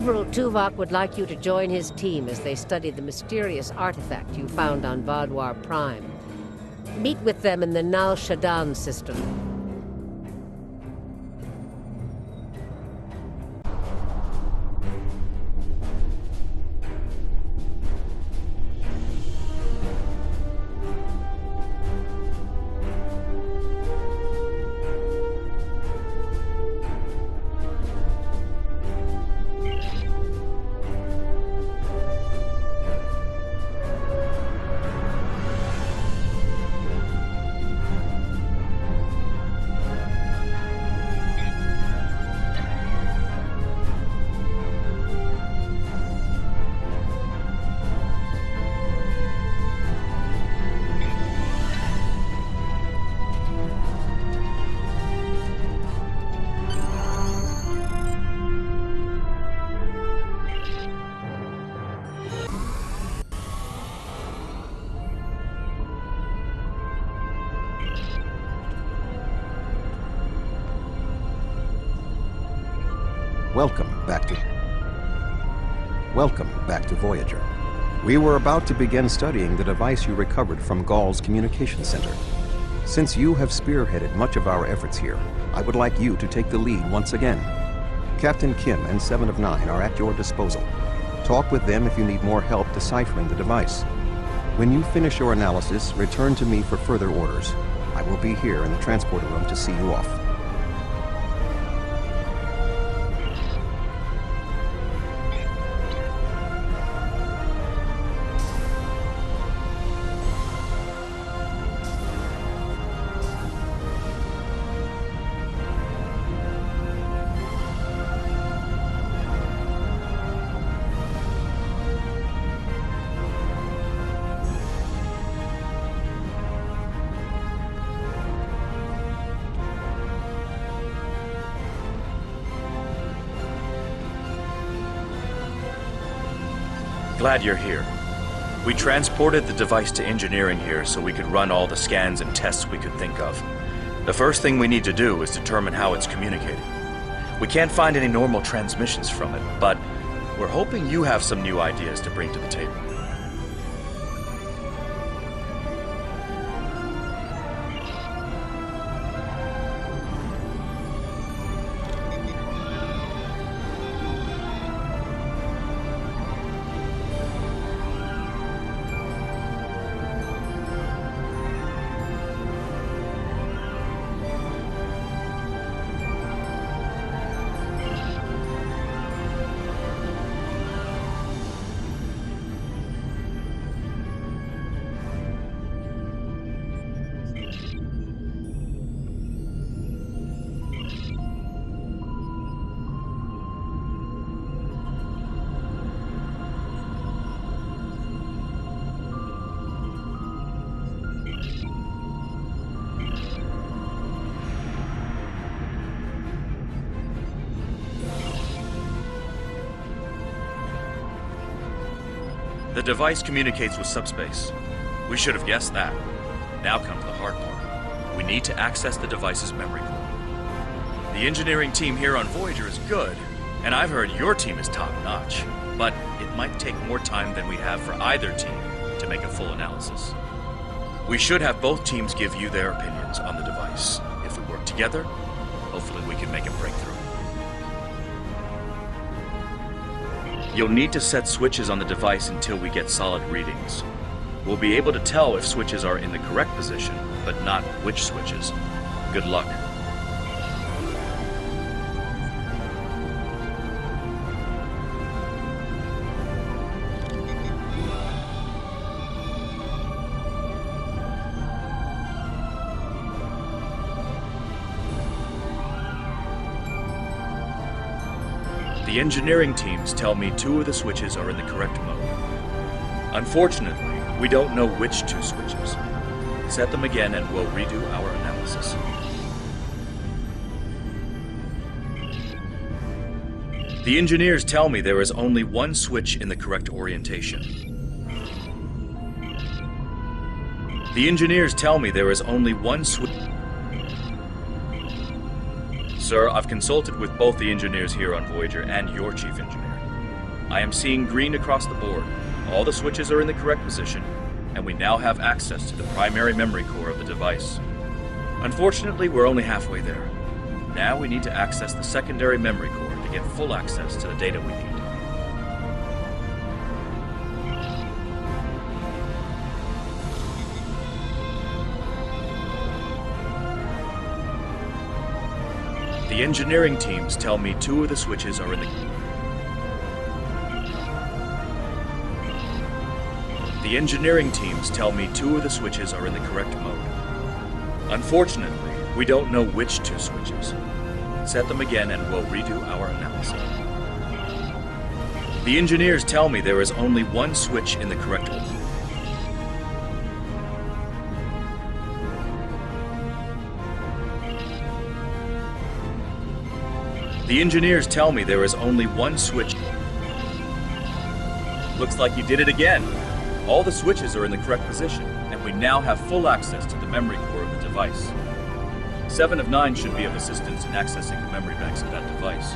Admiral Tuvok would like you to join his team as they study the mysterious artifact you found on Vaadwaur Prime. Meet with them in the Nal Shaddan system. Welcome back to Voyager. We were about to begin studying the device you recovered from Ghal's communication center. Since you have spearheaded much of our efforts here, I would like you to take the lead once again. Captain Kim and 7 of 9 are at your disposal. Talk with them if you need more help deciphering the device. When you finish your analysis, return to me for further orders. I will be here in the transporter room to see you off. Glad you're here. We transported the device to engineering here so we could run all the scans and tests we could think of. The first thing we need to do is determine how it's communicating. We can't find any normal transmissions from it, but we're hoping you have some new ideas to bring to the table. The device communicates with subspace. We should have guessed that. Now comes the hard part. We need to access the device's memory core. The engineering team here on Voyager is good, and I've heard your team is top-notch. But it might take more time than we have for either team to make a full analysis. We should have both teams give you their opinions on the device. If we work together, hopefully we can make a breakthrough. You'll need to set switches on the device until we get solid readings. We'll be able to tell if switches are in the correct position, but not which switches. Good luck. The engineering teams tell me 2 of the switches are in the correct mode. Unfortunately, we don't know which 2 switches. Set them again and we'll redo our analysis. The engineers tell me there is only 1 switch in the correct orientation. The engineers tell me there is only 1 switch. Sir, I've consulted with both the engineers here on Voyager and your chief engineer. I am seeing green across the board. All the switches are in the correct position, and we now have access to the primary memory core of the device. Unfortunately, we're only halfway there. Now we need to access the secondary memory core to get full access to the data we need. The engineering teams tell me two of the switches are in the... The engineering teams tell me two of the switches are in the correct mode. Unfortunately, we don't know which two switches. Set them again and we'll redo our analysis. The engineers tell me there is only one switch in the correct order. The engineers tell me there is only one switch. Looks like you did it again. All the switches are in the correct position, and we now have full access to the memory core of the device. 7 of 9 should be of assistance in accessing the memory banks of that device.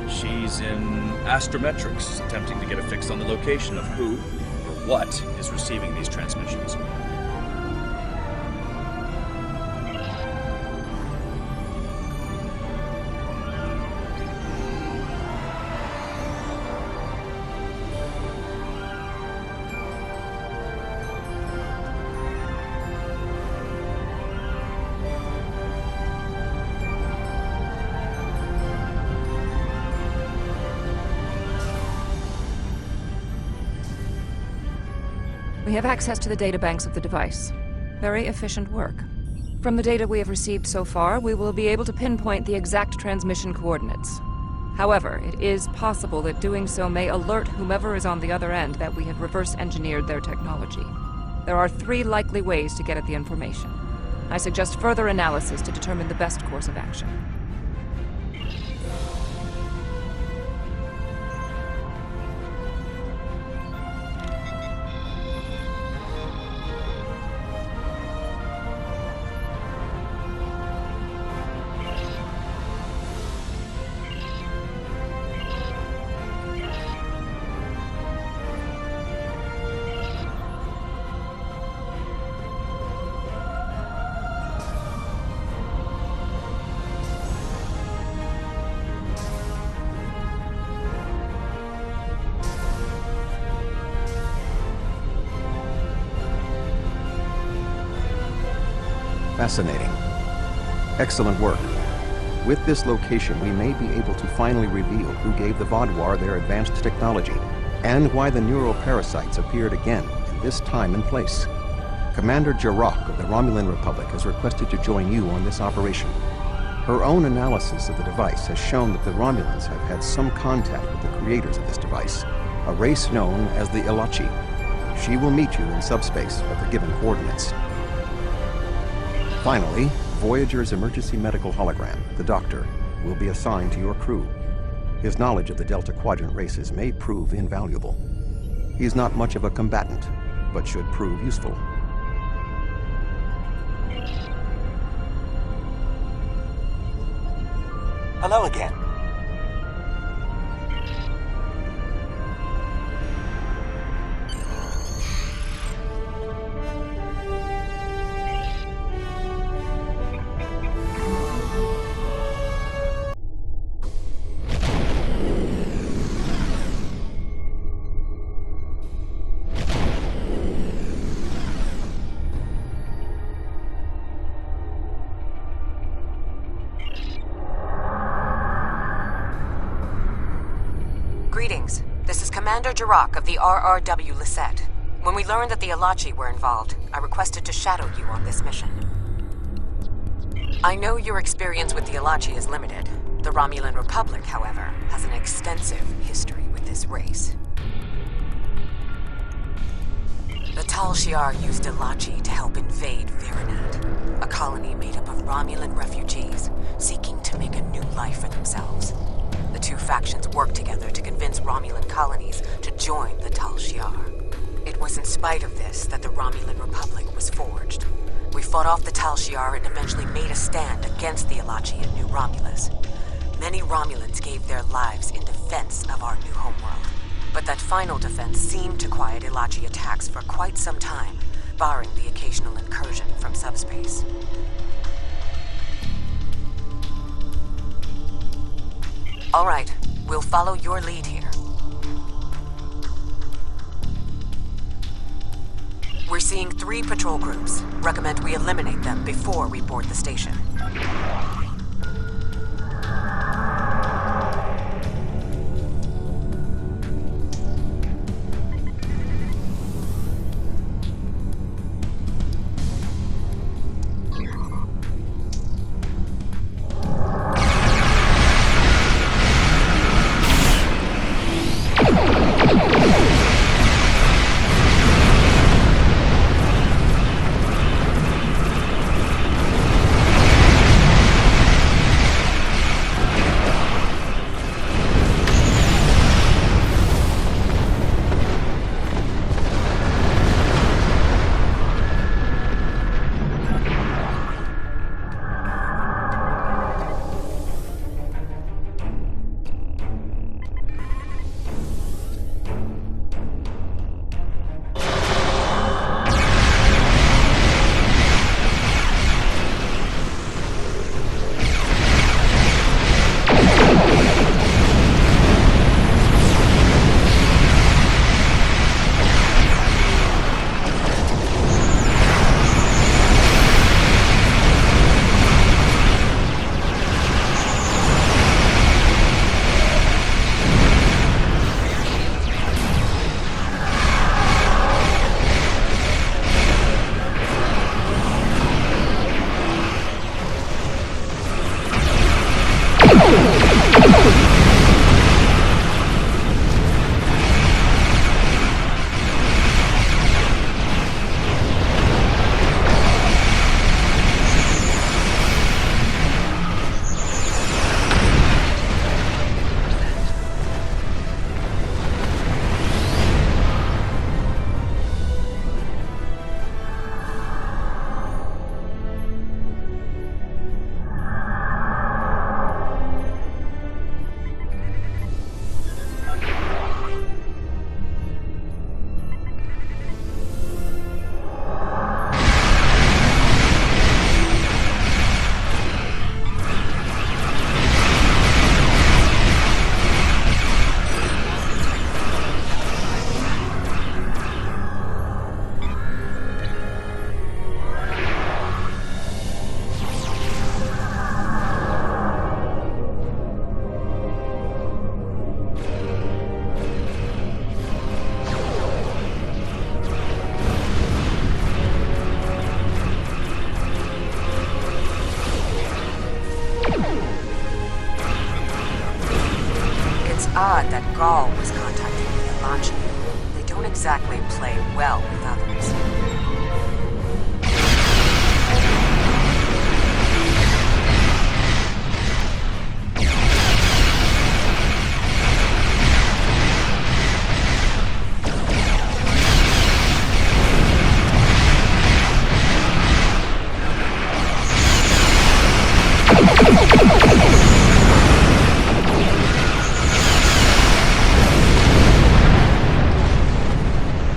She's in astrometrics, attempting to get a fix on the location of who, or what, is receiving these transmissions. We have access to the databanks of the device. Very efficient work. From the data we have received so far, we will be able to pinpoint the exact transmission coordinates. However, it is possible that doing so may alert whomever is on the other end that we have reverse-engineered their technology. There are 3 likely ways to get at the information. I suggest further analysis to determine the best course of action. Fascinating. Excellent work. With this location, we may be able to finally reveal who gave the Vaadwaur their advanced technology, and why the neuroparasites appeared again, in this time and place. Commander Jirok of the Romulan Republic has requested to join you on this operation. Her own analysis of the device has shown that the Romulans have had some contact with the creators of this device, a race known as the Ilachi. She will meet you in subspace at the given coordinates. Finally, Voyager's emergency medical hologram, the Doctor, will be assigned to your crew. His knowledge of the Delta Quadrant races may prove invaluable. He's not much of a combatant, but should prove useful. Hello again. Greetings. This is Commander Jirok of the RRW Lisette. When we learned that the Ilachi were involved, I requested to shadow you on this mission. I know your experience with the Ilachi is limited. The Romulan Republic, however, has an extensive history with this race. The Tal Shiar used Ilachi to help invade Virinat, a colony made up of Romulan refugees seeking to make a new life for themselves. The two factions worked together to convince Romulan colonies to join the Tal Shiar. It was in spite of this that the Romulan Republic was forged. We fought off the Tal Shiar and eventually made a stand against the Ilachi in New Romulus. Many Romulans gave their lives in defense of our new homeworld. final defense seemed to quiet Ilachi attacks for quite some time, barring the occasional incursion from subspace. All right, we'll follow your lead here. We're seeing 3 patrol groups. Recommend we eliminate them before we board the station. Odd that Gaul was contacting the Ilachi. They don't exactly play well with others.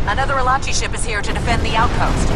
Another Ilachi ship is here to defend the outpost.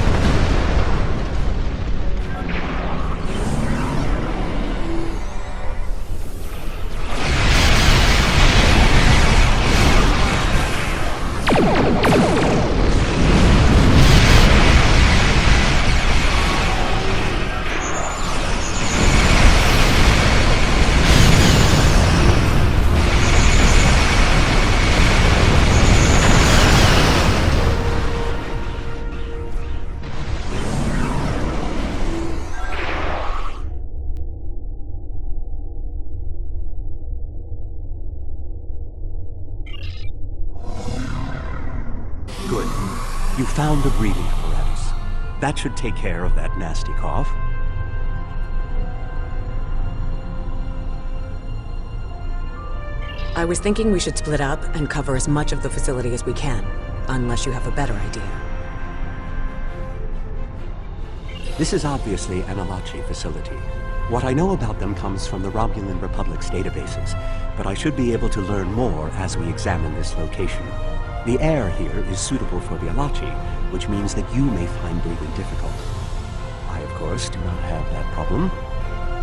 Good. You found the breathing apparatus. That should take care of that nasty cough. I was thinking we should split up and cover as much of the facility as we can, unless you have a better idea. This is obviously an Ilachi facility. What I know about them comes from the Romulan Republic's databases, but I should be able to learn more as we examine this location. The air here is suitable for the Alachi, which means that you may find breathing difficult. I, of course, do not have that problem.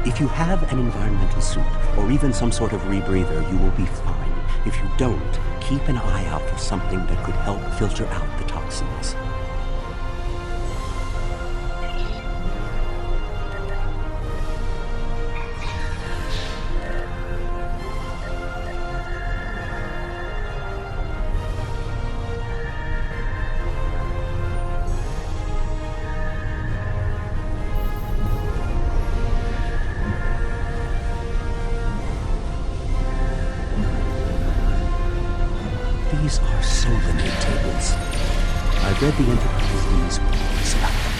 If you have an environmental suit, or even some sort of rebreather, you will be fine. If you don't, keep an eye out for something that could help filter out the toxins. These are Solanite tables. I read the Enterprise news reports about them.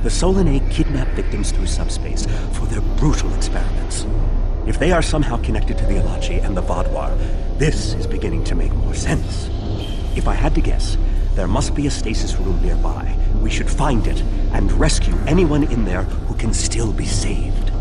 The Solanae kidnap victims through subspace for their brutal experiments. If they are somehow connected to the Alachi and the Vaadwaur, this is beginning to make more sense. If I had to guess, there must be a stasis room nearby. We should find it and rescue anyone in there who can still be saved.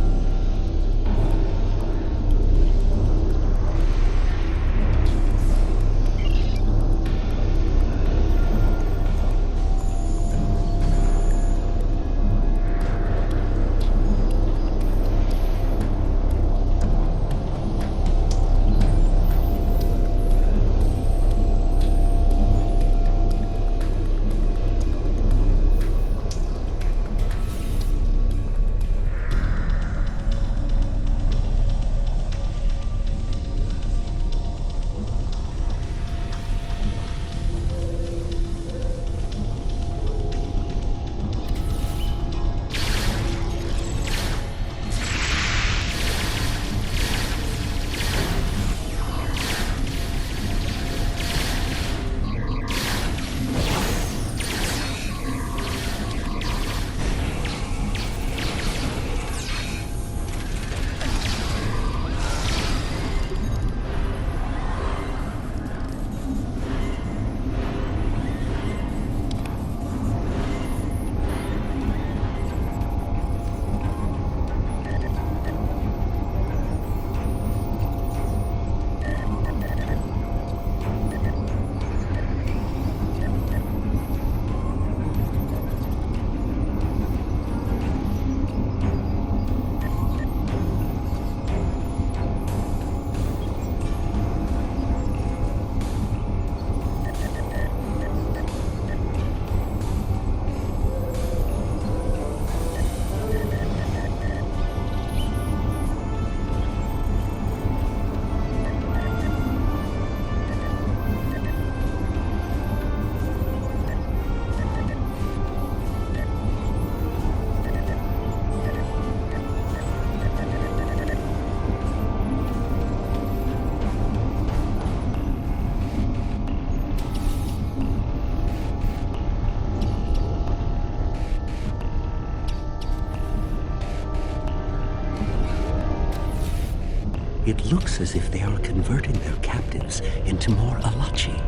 It looks as if they are converting their captives into more Alachi.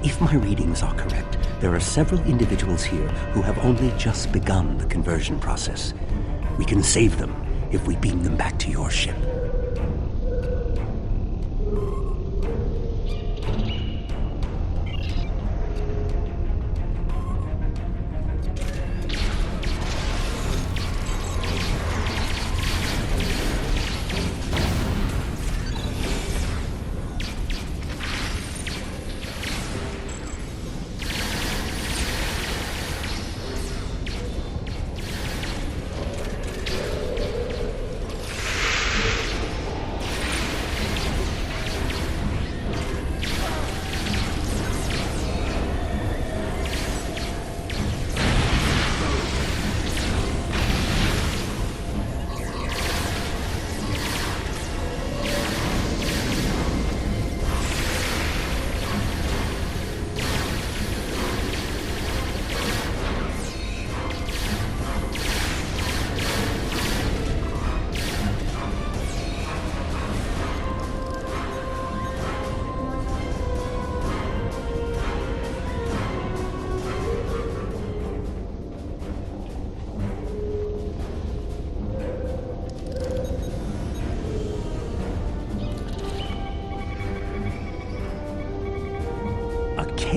If my readings are correct, there are several individuals here who have only just begun the conversion process. We can save them if we beam them back to your ship.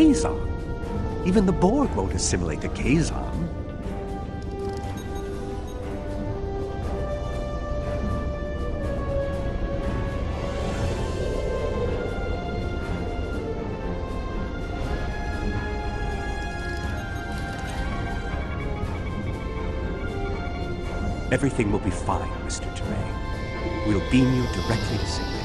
Kazon. Even the Borg won't assimilate to Kazon. Everything will be fine, Mr. Teray. We'll beam you directly to sickbay.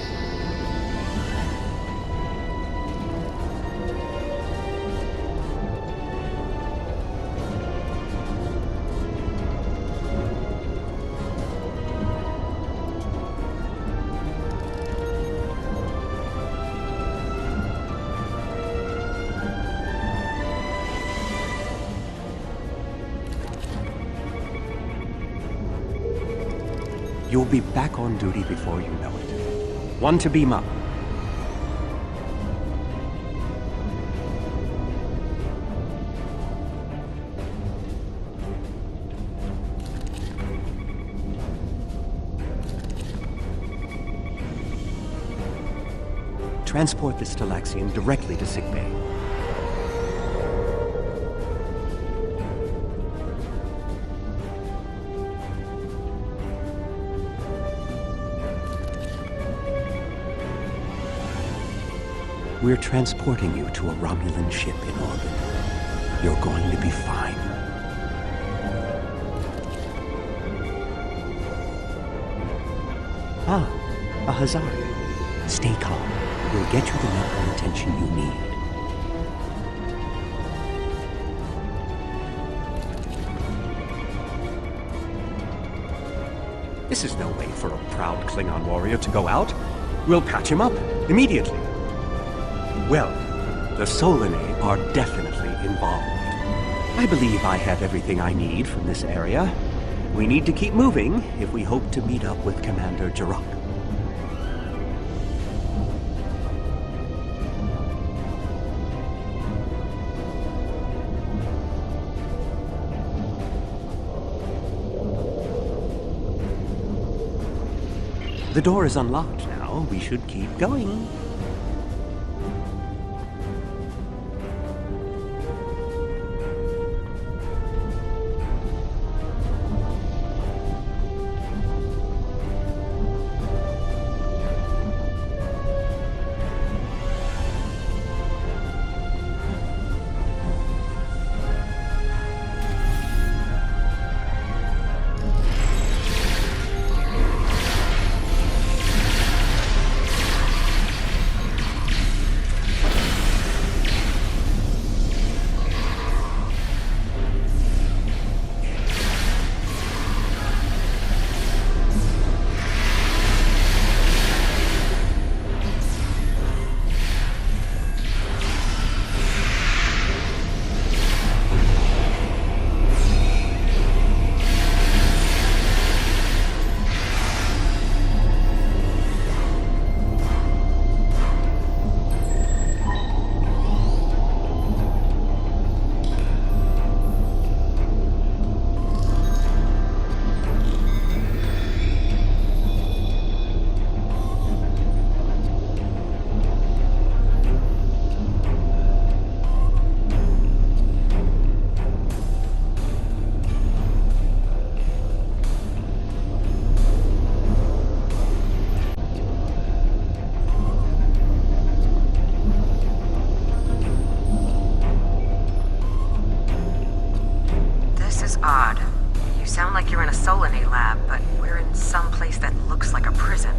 You'll be back on duty before you know it. One to beam up. Transport the Stalaxian directly to sickbay. We're transporting you to a Romulan ship in orbit. You're going to be fine. Ah, a Hazari. Stay calm. We'll get you the medical attention you need. This is no way for a proud Klingon warrior to go out. We'll patch him up immediately. Well, the Solanae are definitely involved. I believe I have everything I need from this area. We need to keep moving if we hope to meet up with Commander Jirok. The door is unlocked now. We should keep going. Odd. You sound like you're in a Solanae lab, but we're in some place that looks like a prison.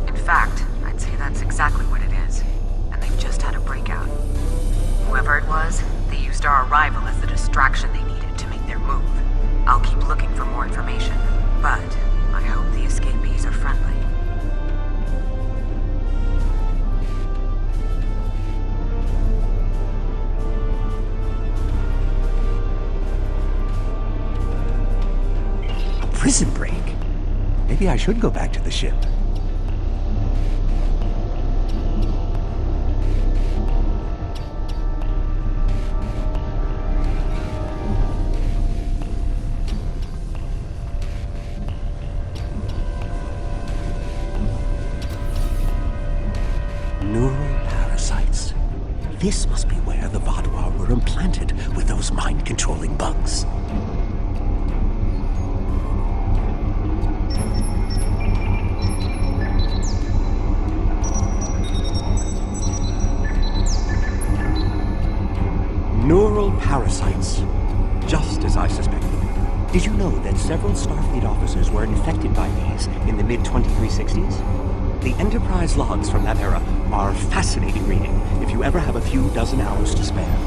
In fact, I'd say that's exactly what it is. And they've just had a breakout. Whoever it was, they used our arrival as the distraction they needed to make their move. I'll keep looking for more information, but I hope the escapees are friendly. Prison break? Maybe I should go back to the ship. Neural parasites. This must be where the Vod implanted with those mind-controlling bugs. Neural parasites. Just as I suspected. Did you know that several Starfleet officers were infected by these in the mid-2360s? The Enterprise logs from that era are fascinating reading if you ever have a few dozen hours to spare.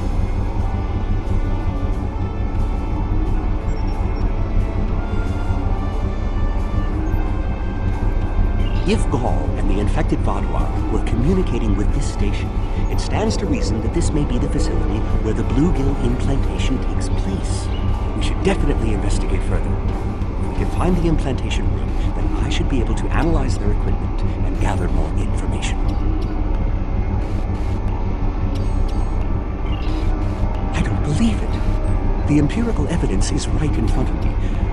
If Gaul and the infected Vaadwaur were communicating with this station, it stands to reason that this may be the facility where the bluegill implantation takes place. We should definitely investigate further. If we can find the implantation room, then I should be able to analyze their equipment and gather more information. I don't believe it. The empirical evidence is right in front of me,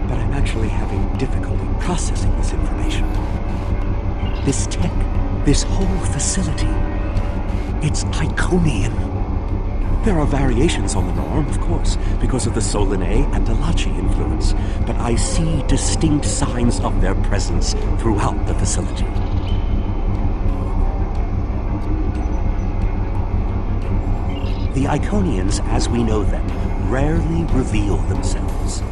but I'm actually having difficulty processing this information. This tech, this whole facility, it's Iconian. There are variations on the norm, of course, because of the Solanae and Alachi influence, but I see distinct signs of their presence throughout the facility. The Iconians, as we know them, rarely reveal themselves.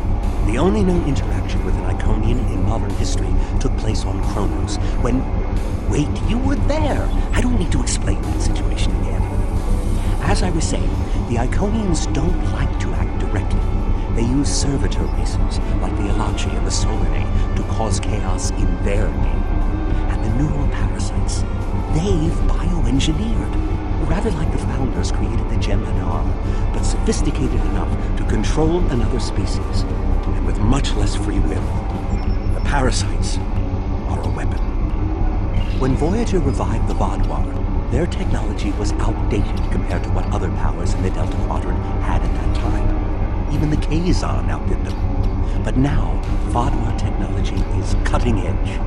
The only known interaction with an Iconian in modern history took place on Kronos, when... Wait, you were there! I don't need to explain that situation again. As I was saying, the Iconians don't like to act directly. They use servitor races, like the Alachi and the Solanae, to cause chaos in their name. And the neural parasites, they've bioengineered. Rather like the founders created the Gem Hadar, but sophisticated enough to control another species, and with much less free will. The parasites are a weapon. When Voyager revived the Vaadwaur, their technology was outdated compared to what other powers in the Delta Quadrant had at that time. Even the Kazon outdid them. But now, Vaadwaur technology is cutting edge.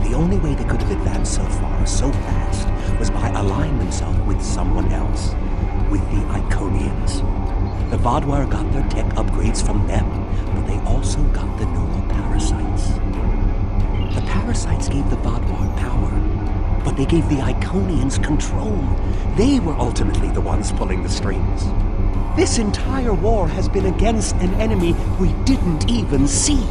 The only way they could have advanced so far, so fast, was by aligning themselves with someone else. With the Iconians. The Vaadwaur got their tech upgrades from them, but they also got the neural parasites. The parasites gave the Vaadwaur power, but they gave the Iconians control. They were ultimately the ones pulling the strings. This entire war has been against an enemy we didn't even see.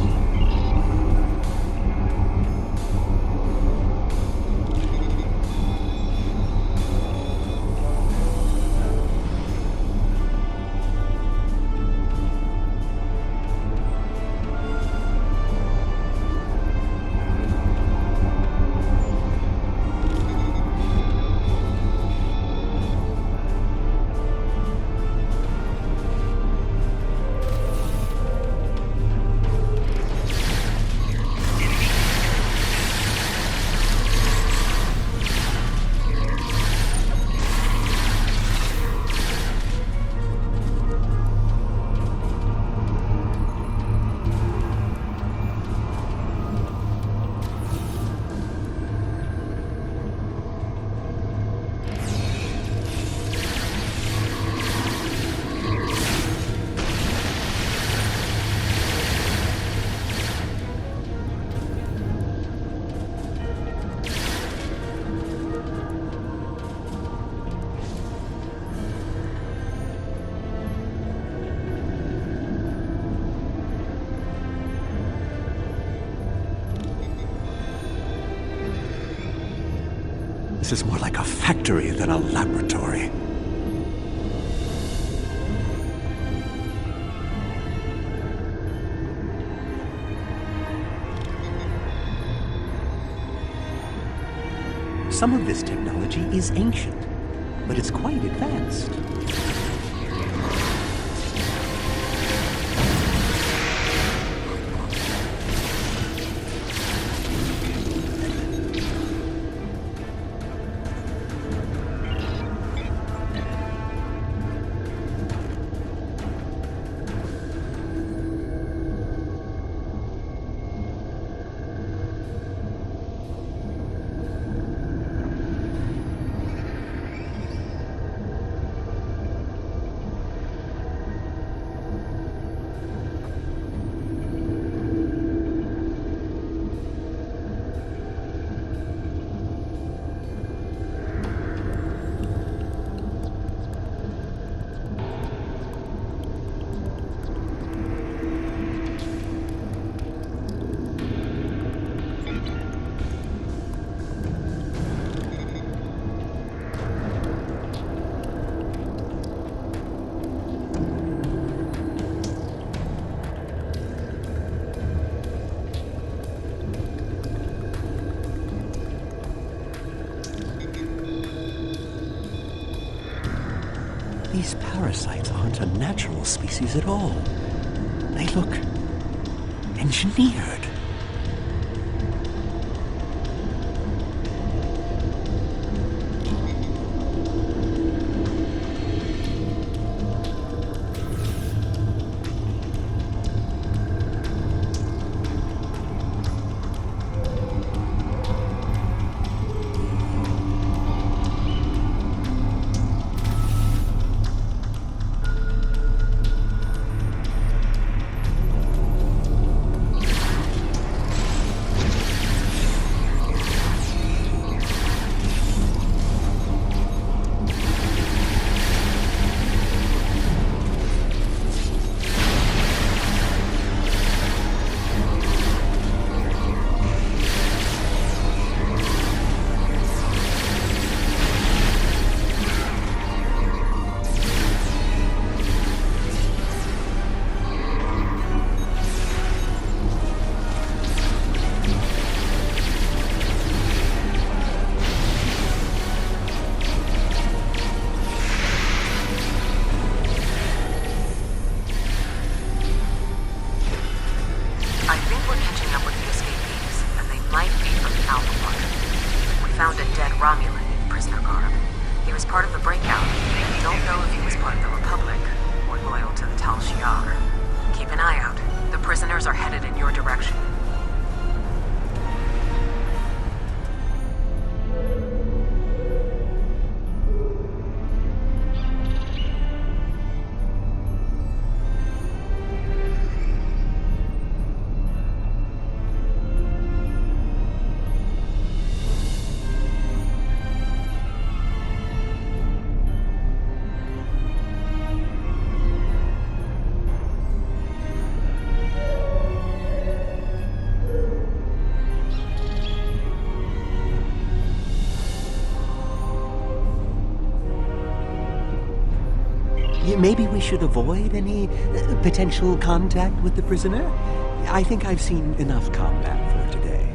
This is more like a factory than a laboratory. Some of this technology is ancient, but it's quite advanced. These parasites aren't a natural species at all. They look engineered. Maybe we should avoid any potential contact with the prisoner? I think I've seen enough combat for today.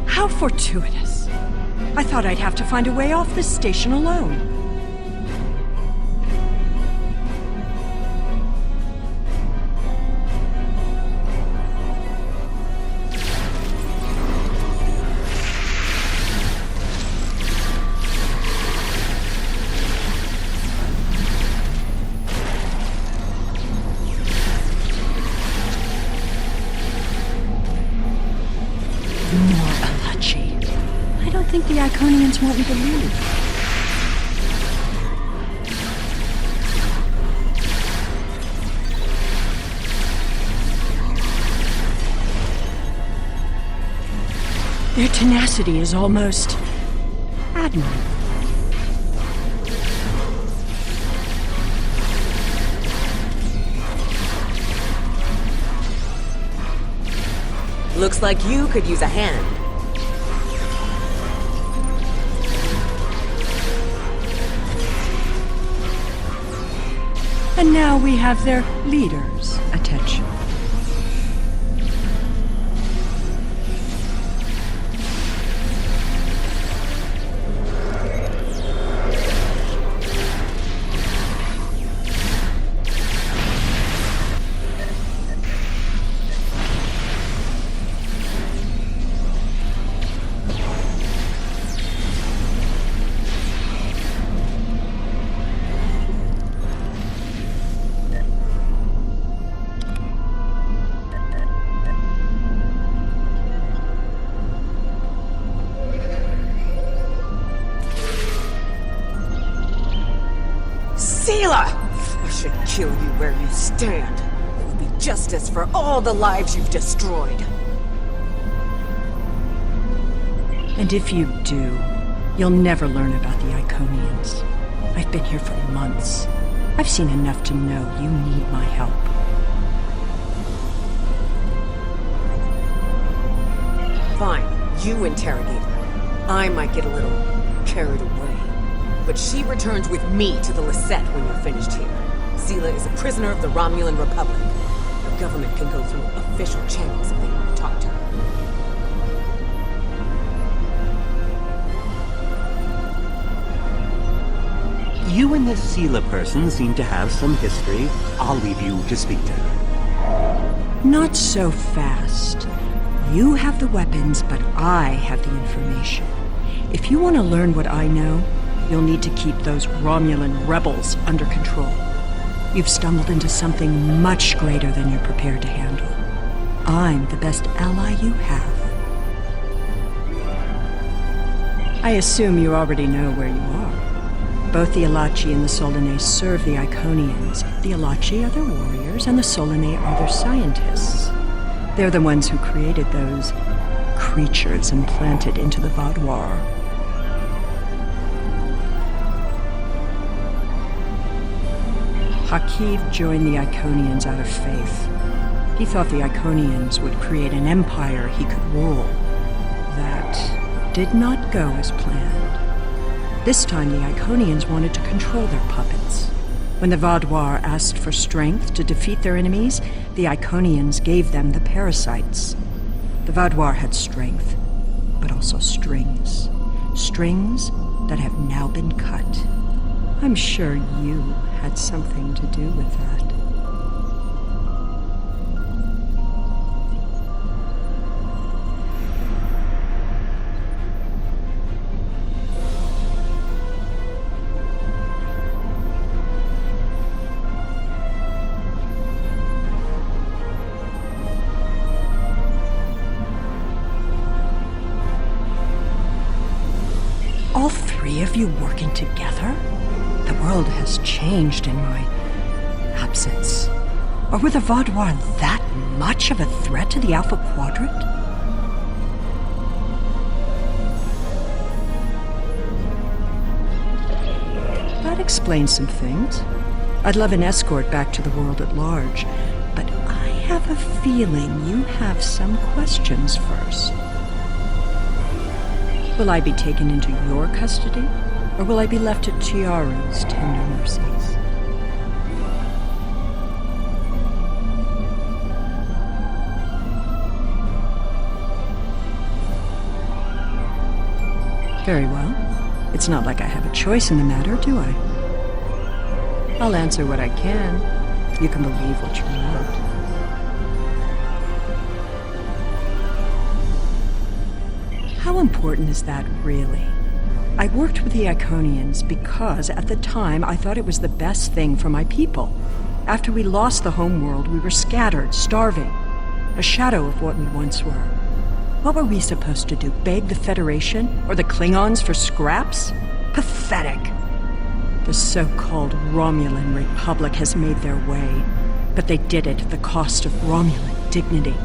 How fortuitous. I thought I'd have to find a way off this station alone. I think the Iconians want me to leave. Their tenacity is almost admirable. Looks like you could use a hand. And now we have their leader's attention. should kill you where you stand. It would be justice for all the lives you've destroyed. And if you do, you'll never learn about the Iconians. I've been here for months. I've seen enough to know you need my help. Fine, you interrogate her. I might get a little carried away. But she returns with me to the Lisette when you're finished here. Sela is a prisoner of the Romulan Republic. The government can go through official channels if they want to talk to her. You and this Sela person seem to have some history. I'll leave you to speak to her. Not so fast. You have the weapons, but I have the information. If you want to learn what I know, you'll need to keep those Romulan rebels under control. You've stumbled into something much greater than you're prepared to handle. I'm the best ally you have. I assume you already know where you are. Both the Alachi and the Solanae serve the Iconians. The Alachi are their warriors, and the Solanae are their scientists. They're the ones who created those creatures implanted into the Vaadwaur. Hakiv joined the Iconians out of faith. He thought the Iconians would create an empire he could rule. That did not go as planned. This time the Iconians wanted to control their puppets. When the Vaadwaur asked for strength to defeat their enemies, the Iconians gave them the parasites. The Vaadwaur had strength, but also strings. Strings that have now been cut. I'm sure you had something to do with that. All three of you working together? The world has changed in my absence. Or were the Vaadwaur that much of a threat to the Alpha Quadrant? That explains some things. I'd love an escort back to the world at large, but I have a feeling you have some questions first. Will I be taken into your custody, or will I be left to Chiaru's tender mercies? Very well. It's not like I have a choice in the matter, do I? I'll answer what I can. You can believe what you want. How important is that, really? I worked with the Iconians because, at the time, I thought it was the best thing for my people. After we lost the homeworld, we were scattered, starving. A shadow of what we once were. What were we supposed to do? Beg the Federation or the Klingons for scraps? Pathetic. The so-called Romulan Republic has made their way, but they did it at the cost of Romulan dignity.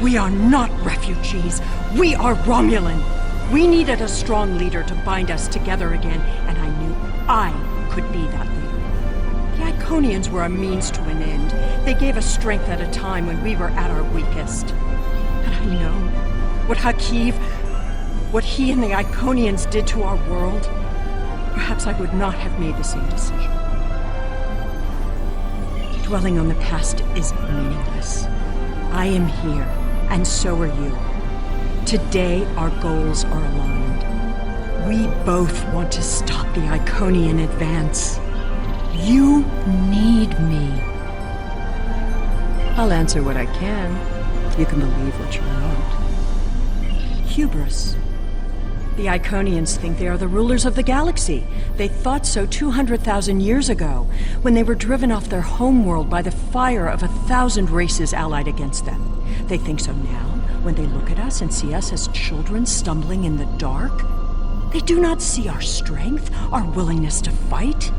We are not refugees. We are Romulan. We needed a strong leader to bind us together again, and I knew I could be that leader. The Iconians were a means to an end. They gave us strength at a time when we were at our weakest. And I know what Hakiv... what he and the Iconians did to our world, perhaps I would not have made the same decision. Dwelling on the past is meaningless. I am here, and so are you. Today, our goals are aligned. We both want to stop the Iconian advance. You need me. I'll answer what I can. You can believe what you want. Hubris. The Iconians think they are the rulers of the galaxy. They thought so 200,000 years ago, when they were driven off their homeworld by the fire of 1,000 races allied against them. They think so now, when they look at us and see us as children stumbling in the dark. They do not see our strength, our willingness to fight.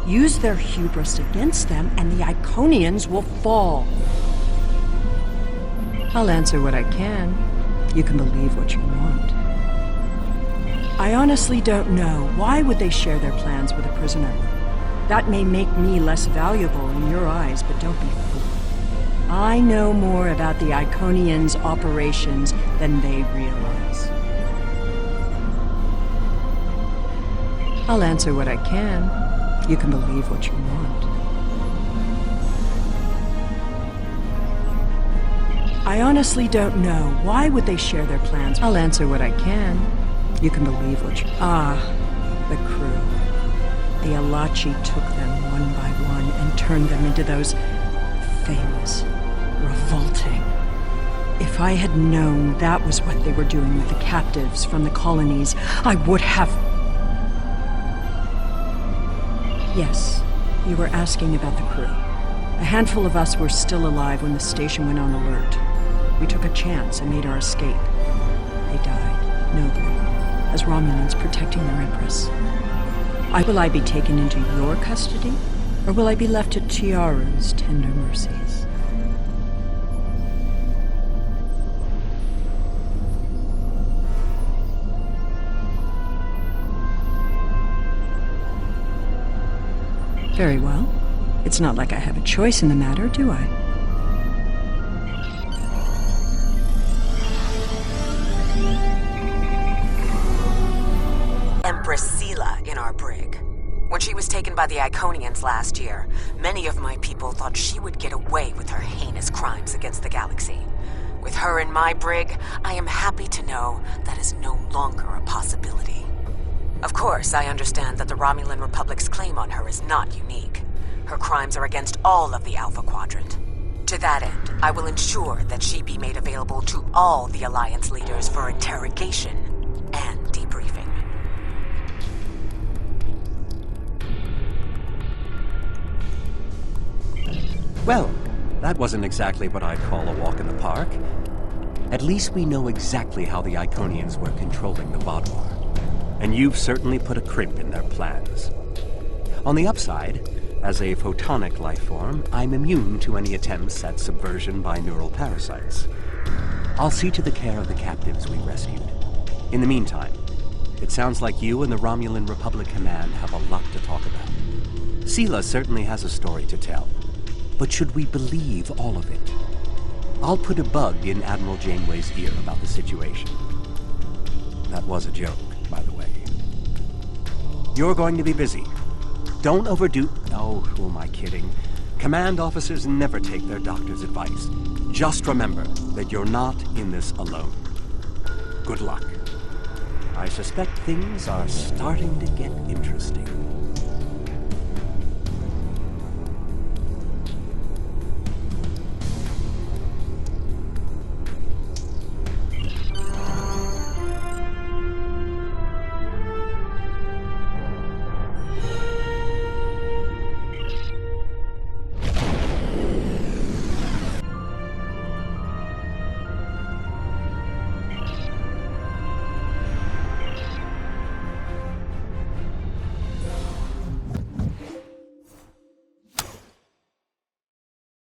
Use their hubris against them, and the Iconians will fall. I'll answer what I can. You can believe what you want. I honestly don't know. Why would they share their plans with a prisoner? That may make me less valuable in your eyes, but don't be fooled. I know more about the Iconians' operations than they realize. I'll answer what I can. You can believe what you want. I honestly don't know. Why would they share their plans? I'll answer what I can. You can believe what you... the crew. The Alachi took them one by one and turned them into those things. Revolting. If I had known that was what they were doing with the captives from the colonies, I would have... Yes, you were asking about the crew. A handful of us were still alive when the station went on alert. We took a chance and made our escape. They died, nobly, as Romulans protecting their Empress. Will I be taken into your custody, or will I be left to Tiaru's tender mercies? Very well. It's not like I have a choice in the matter, do I? Empress Sela in our brig. When she was taken by the Iconians last year, many of my people thought she would get away with her heinous crimes against the galaxy. With her in my brig, I am happy to know that is no longer a possibility. Of course, I understand that the Romulan Republic's claim on her is not unique. Her crimes are against all of the Alpha Quadrant. To that end, I will ensure that she be made available to all the Alliance leaders for interrogation and debriefing. Well, that wasn't exactly what I'd call a walk in the park. At least we know exactly how the Iconians were controlling the Vaadwaur. And you've certainly put a crimp in their plans. On the upside, as a photonic life form, I'm immune to any attempts at subversion by neural parasites. I'll see to the care of the captives we rescued. In the meantime, it sounds like you and the Romulan Republic Command have a lot to talk about. Sela certainly has a story to tell, but should we believe all of it? I'll put a bug in Admiral Janeway's ear about the situation. That was a joke, by the way. You're going to be busy. Don't overdo... Oh, who am I kidding? Command officers never take their doctor's advice. Just remember that you're not in this alone. Good luck. I suspect things are starting to get interesting.